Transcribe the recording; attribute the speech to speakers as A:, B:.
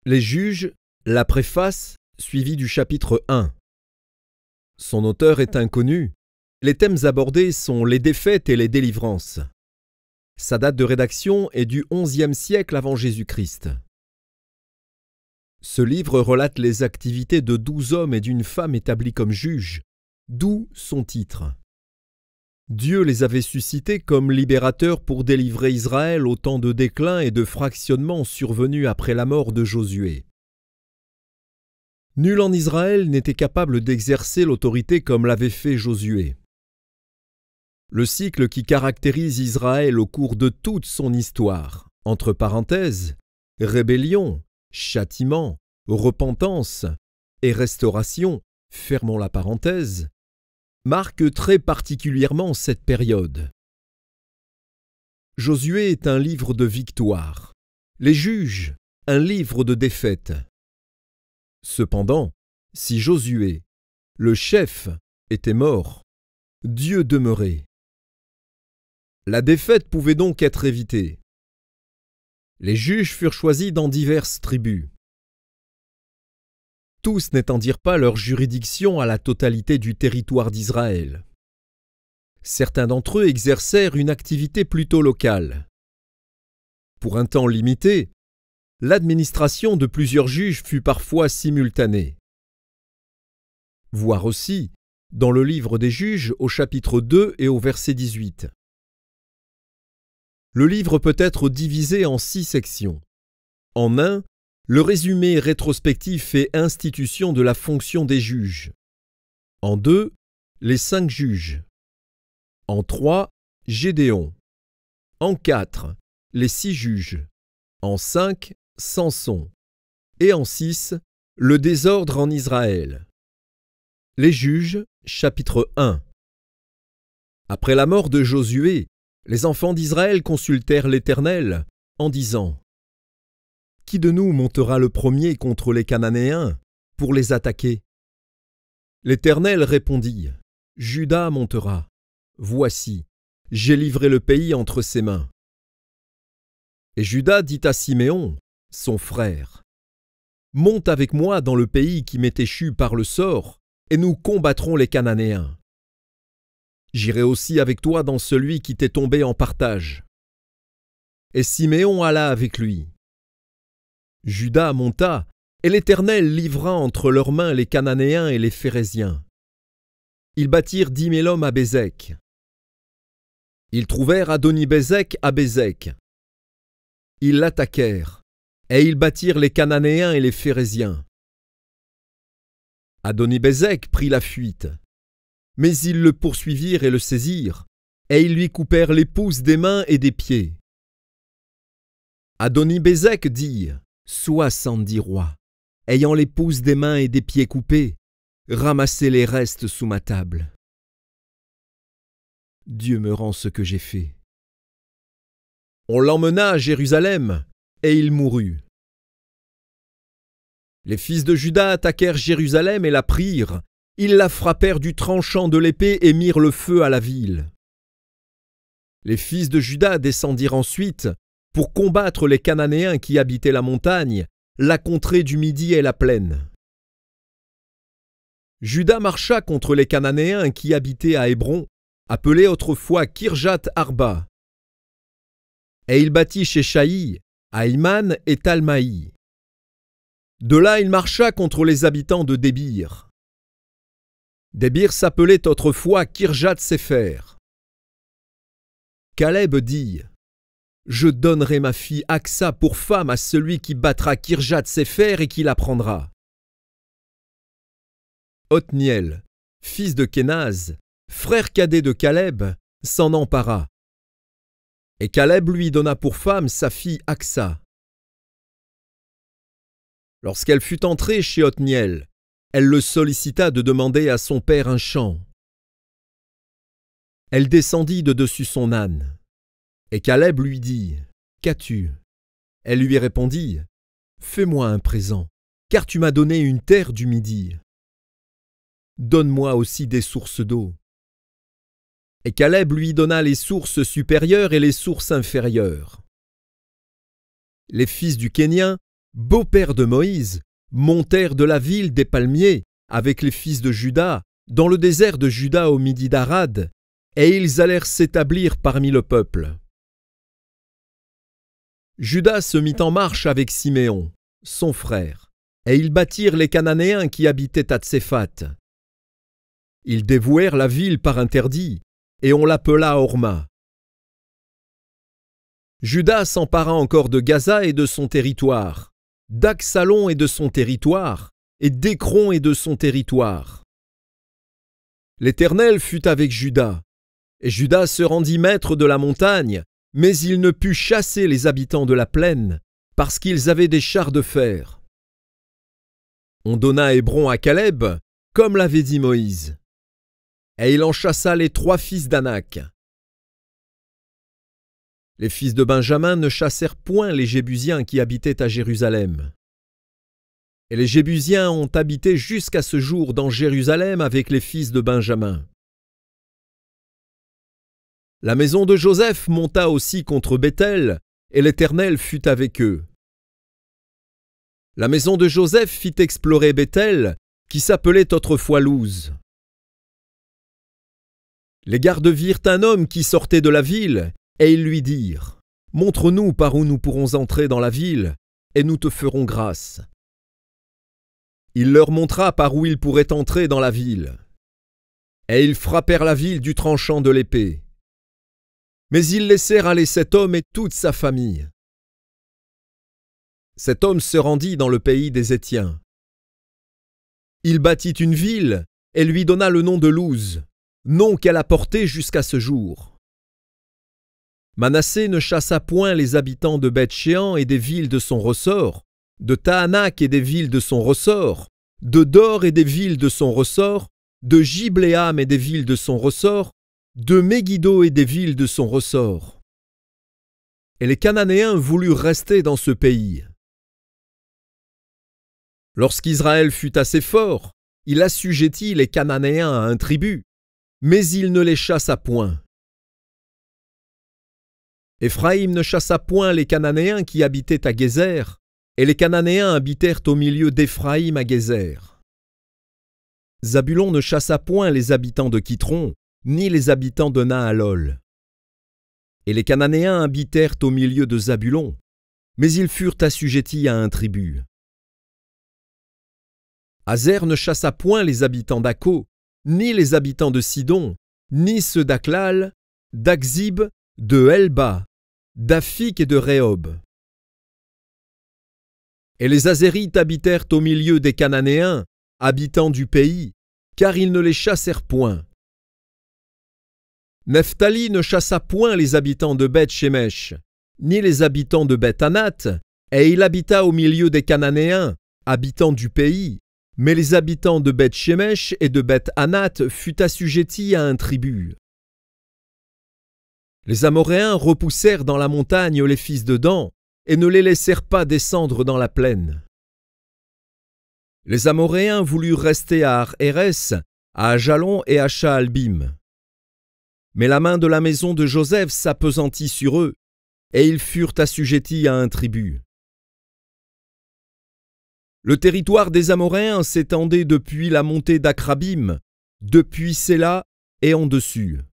A: Les juges, la préface, suivie du chapitre 1. Son auteur est inconnu. Les thèmes abordés sont les défaites et les délivrances. Sa date de rédaction est du XIe siècle avant Jésus-Christ. Ce livre relate les activités de 12 hommes et d'une femme établis comme juges, d'où son titre. Dieu les avait suscités comme libérateurs pour délivrer Israël au temps de déclin et de fractionnement survenu après la mort de Josué. Nul en Israël n'était capable d'exercer l'autorité comme l'avait fait Josué. Le cycle qui caractérise Israël au cours de toute son histoire, entre parenthèses, rébellion, châtiment, repentance et restauration, fermons la parenthèse, marque très particulièrement cette période. Josué est un livre de victoire, les juges, un livre de défaite. Cependant, si Josué, le chef, était mort, Dieu demeurait. La défaite pouvait donc être évitée. Les juges furent choisis dans diverses tribus. Tous n'étendirent pas leur juridiction à la totalité du territoire d'Israël. Certains d'entre eux exercèrent une activité plutôt locale. Pour un temps limité, l'administration de plusieurs juges fut parfois simultanée. Voir aussi dans le livre des juges au chapitre 2 et au verset 18. Le livre peut être divisé en 6 sections. En 1, le résumé rétrospectif et institution de la fonction des juges. En 2, les 5 juges. En 3, Gédéon. En 4, les 6 juges. En 5, Samson. Et en 6, le désordre en Israël. Les juges, chapitre 1. Après la mort de Josué, les enfants d'Israël consultèrent l'Éternel en disant : Qui de nous montera le premier contre les Cananéens pour les attaquer ? L'Éternel répondit : Juda montera. Voici, j'ai livré le pays entre ses mains. Et Juda dit à Siméon, son frère : Monte avec moi dans le pays qui m'est échu par le sort, et nous combattrons les Cananéens. J'irai aussi avec toi dans celui qui t'est tombé en partage. Et Siméon alla avec lui. Juda monta, et l'Éternel livra entre leurs mains les Cananéens et les Phéréziens. Ils bâtirent 10 000 hommes à Bézek. Ils trouvèrent Adoni-Bézek à Bézek. Ils l'attaquèrent, et ils battirent les Cananéens et les Phéréziens. Adoni-Bézek prit la fuite. Mais ils le poursuivirent et le saisirent, et ils lui coupèrent les pouces des mains et des pieds. Adoni-Bézek dit : 70 rois, ayant les pouces des mains et des pieds coupés, ramassez les restes sous ma table. Dieu me rend ce que j'ai fait. On l'emmena à Jérusalem, et il mourut. Les fils de Juda attaquèrent Jérusalem et la prirent. Ils la frappèrent du tranchant de l'épée et mirent le feu à la ville. Les fils de Juda descendirent ensuite pour combattre les Cananéens qui habitaient la montagne, la contrée du Midi et la plaine. Juda marcha contre les Cananéens qui habitaient à Hébron, appelé autrefois Kirjat-Arba. Et il battit Sheshaï, Aïman et Talmaï. De là il marcha contre les habitants de Débir. Débir s'appelait autrefois Kirjat-Séfer. Caleb dit : Je donnerai ma fille Aksa pour femme à celui qui battra Kirjat-Séfer et qui la prendra. Othniel, fils de Kénaz, frère cadet de Caleb, s'en empara. Et Caleb lui donna pour femme sa fille Aksa. Lorsqu'elle fut entrée chez Othniel, elle le sollicita de demander à son père un champ. Elle descendit de dessus son âne. Et Caleb lui dit : Qu'as-tu ? Elle lui répondit : Fais-moi un présent, car tu m'as donné une terre du Midi. Donne-moi aussi des sources d'eau. Et Caleb lui donna les sources supérieures et les sources inférieures. Les fils du Kénien beaux-pères de Moïse, montèrent de la ville des palmiers avec les fils de Juda dans le désert de Juda au midi d'Arad, et ils allèrent s'établir parmi le peuple. Juda se mit en marche avec Siméon, son frère, et ils battirent les Cananéens qui habitaient à Tséphat. Ils dévouèrent la ville par interdit, et on l'appela Horma. Juda s'empara encore de Gaza et de son territoire, d'Axalon et de son territoire, et d'Écron et de son territoire. L'Éternel fut avec Juda, et Juda se rendit maître de la montagne, mais il ne put chasser les habitants de la plaine, parce qu'ils avaient des chars de fer. On donna Hébron à Caleb, comme l'avait dit Moïse. Et il en chassa les 3 fils d'Anak. Les fils de Benjamin ne chassèrent point les Jébusiens qui habitaient à Jérusalem. Et les Jébusiens ont habité jusqu'à ce jour dans Jérusalem avec les fils de Benjamin. La maison de Joseph monta aussi contre Béthel, et l'Éternel fut avec eux. La maison de Joseph fit explorer Béthel, qui s'appelait autrefois Luz. Les gardes virent un homme qui sortait de la ville, et ils lui dirent : « Montre-nous par où nous pourrons entrer dans la ville, et nous te ferons grâce. » Il leur montra par où ils pourraient entrer dans la ville. Et ils frappèrent la ville du tranchant de l'épée. Mais ils laissèrent aller cet homme et toute sa famille. Cet homme se rendit dans le pays des Hétiens. Il bâtit une ville et lui donna le nom de Luz, nom qu'elle a porté jusqu'à ce jour. Manassé ne chassa point les habitants de Beth-Shéan et des villes de son ressort, de Tahanak et des villes de son ressort, de Dor et des villes de son ressort, de Gibléam et des villes de son ressort, de Megiddo et des villes de son ressort. Et les Cananéens voulurent rester dans ce pays. Lorsqu'Israël fut assez fort, il assujettit les Cananéens à un tribut, mais il ne les chassa point. Éphraïm ne chassa point les Cananéens qui habitaient à Gézer, et les Cananéens habitèrent au milieu d'Éphraïm à Gézer. Zabulon ne chassa point les habitants de Kitron, ni les habitants de Nahalol. Et les Cananéens habitèrent au milieu de Zabulon, mais ils furent assujettis à un tribut. Azer ne chassa point les habitants d'Akko, ni les habitants de Sidon, ni ceux d'Aklal, d'Akzib, de Helba, d'Afik et de Rehob. Et les Azérites habitèrent au milieu des Cananéens, habitants du pays, car ils ne les chassèrent point. Nephtali ne chassa point les habitants de Beth-Shemesh, ni les habitants de Beth-Anath, et il habita au milieu des Cananéens, habitants du pays, mais les habitants de Beth-Shemesh et de Beth-Anath furent assujettis à un tribut. Les Amoréens repoussèrent dans la montagne les fils de Dan, et ne les laissèrent pas descendre dans la plaine. Les Amoréens voulurent rester à Ar-Hérès, à Ajalon et à Shaalbim. Mais la main de la maison de Joseph s'appesantit sur eux, et ils furent assujettis à un tribut. Le territoire des Amoréens s'étendait depuis la montée d'Akrabim, depuis Séla et en dessus.